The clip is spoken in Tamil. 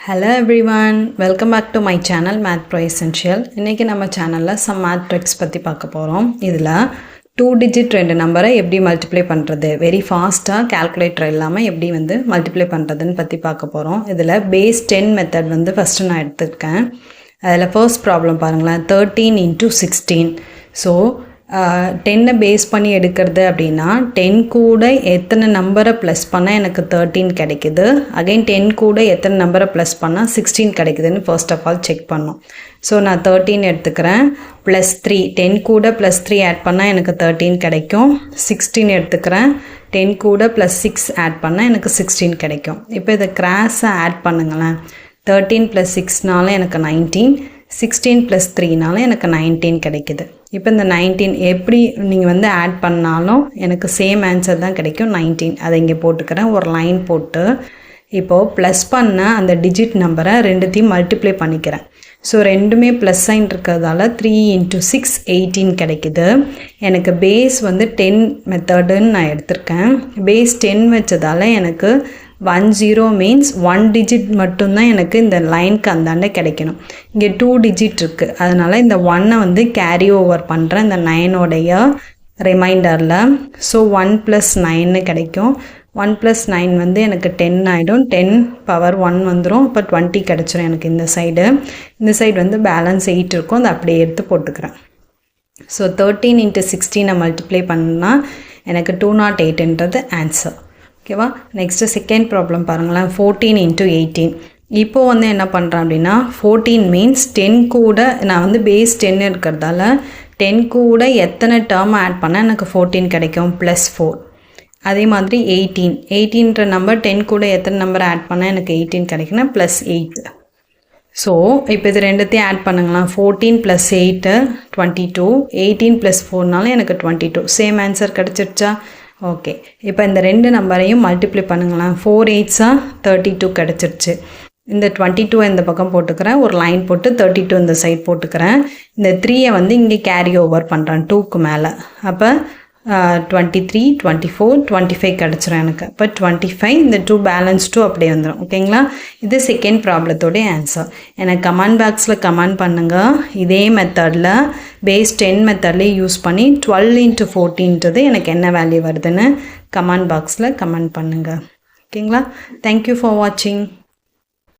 Hello everyone, welcome back to my channel Math Pro Essential. இன்னைக்கு நம்ம சேனல்ல some math tricks பத்தி பார்க்க போறோம். இதுல 2 digit ரெண்டு நம்பரை எப்படி மல்டிப்ளை பண்றது, வெரி ஃபாஸ்டா கால்குலேட்டர் இல்லாம எப்படி வந்து மல்டிப்ளை பண்றதுன்னு பத்தி பார்க்க போறோம். இதுல பேஸ் 10 மெத்தட் வந்து ஃபர்ஸ்ட் நான் எடுத்துர்க்கேன். அதுல ஃபர்ஸ்ட் ப்ராப்ளம் பாருங்களேன், 13 into 16. ஸோ 10 பேஸ் பண்ணி எடுக்கிறது அப்படின்னா 10 கூட எத்தனை நம்பரை ப்ளஸ் பண்ணால் எனக்கு 13 கிடைக்குது, அகைன் 10 கூட எத்தனை நம்பரை ப்ளஸ் பண்ணால் 16 கிடைக்குதுன்னு ஃபர்ஸ்ட் ஆஃப் ஆல் செக் பண்ணோம். ஸோ நான் 13 எடுத்துக்கிறேன், ப்ளஸ் 3 10 கூட ப்ளஸ் 3 ஆட் பண்ணால் எனக்கு 13 கிடைக்கும். 16 எடுத்துக்கிறேன், 10 கூட ப்ளஸ் 6 ஆட் பண்ணால் எனக்கு 16 கிடைக்கும். இப்போ இதை கிராஸை ஆட் பண்ணுங்களேன். 13 + 6னால எனக்கு 19, 16 + 3னால எனக்கு 19 கிடைக்குது. இப்போ இந்த 19 எப்படி நீங்கள் வந்து ஆட் பண்ணாலும் எனக்கு சேம் ஆன்சர் தான் கிடைக்கும், 19. அதை இங்கே போட்டுக்கிறேன், ஒரு லைன் போட்டு இப்போது ப்ளஸ் பண்ண அந்த டிஜிட் நம்பரை ரெண்டுத்தையும் மல்டிப்ளை பண்ணிக்கிறேன். ஸோ ரெண்டுமே ப்ளஸ் சைன் இருக்கிறதால 3 × 6 18 கிடைக்குது. எனக்கு பேஸ் வந்து 10 மெத்தடுன்னு நான் எடுத்திருக்கேன். பேஸ் 10 வச்சதால் எனக்கு 10 மீன்ஸ் 1 டிஜிட் மட்டும்தான் எனக்கு இந்த லைனுக்கு அந்தாண்ட கிடைக்கணும். இங்கே 2 டிஜிட் இருக்குது, அதனால் இந்த 1 வந்து கேரி ஓவர் பண்ணுறேன் இந்த 9ஓடைய ரிமைண்டரில். ஸோ 1 + 9 கிடைக்கும். 1 + 9 வந்து எனக்கு 10 ஆகிடும். 10 பவர் 1 வந்துடும். இப்போ 20 கிடச்சிரும் எனக்கு இந்த சைடு. இந்த சைடு வந்து பேலன்ஸ் 8 இருக்கும், அதை அப்படியே எடுத்து போட்டுக்கிறேன். ஸோ 13 × 16 மல்டிப்ளை பண்ணால் எனக்கு 208ன்றது ஆன்சர். ஓகேவா? நெக்ஸ்ட்டு செகண்ட் ப்ராப்ளம் பாருங்களேன், 14 × 18. இப்போது வந்து என்ன பண்ணுறேன் அப்படின்னா 14 மீன்ஸ் 10 கூட நான் வந்து பேஸ் 10 இருக்கிறதால 10 கூட எத்தனை டேர்ம் ஆட் பண்ணால் எனக்கு 14 கிடைக்கும், +4. அதே மாதிரி 18ன்ற நம்பர் 10 கூட எத்தனை நம்பர் ஆட் பண்ணால் எனக்கு 18 கிடைக்குன்னா +8. ஸோ இப்போ இது ரெண்டுத்தையும் ஆட் பண்ணுங்களேன். 14 + 8 22, 18 + 4னால எனக்கு 22. Same answer கிடச்சிருச்சா? ஓகே, இப்போ இந்த ரெண்டு நம்பரையும் மல்டிப்ளை பண்ணுங்களேன். 4 8s 32 கிடச்சிருச்சு. இந்த 22 இந்த பக்கம் போட்டுக்கிறேன், ஒரு லைன் போட்டு 32 இந்த சைட் போட்டுக்கிறேன். இந்த 3 வந்து இங்கே கேரி ஓவர் பண்ணுறேன் 2க்கு மேலே. அப்போ 23 24 25 கிடச்சிரும் எனக்கு. இப்போ 25, இந்த 2 பேலன்ஸ் 2 அப்படியே வந்துடும். ஓகேங்களா? இது செகண்ட் ப்ராப்ளத்தோடைய ஆன்சர். எனக்கு கமெண்ட் பாக்ஸில் கமெண்ட் பண்ணுங்கள். இதே மெத்தடில் பேஸ் 10 மெத்தட்லேயே யூஸ் பண்ணி 12 × 14ன்றது எனக்கு என்ன வேல்யூ வருதுன்னு கமெண்ட் பாக்ஸில் கமெண்ட் பண்ணுங்கள். ஓகேங்களா? தேங்க்யூ ஃபார் வாட்சிங்.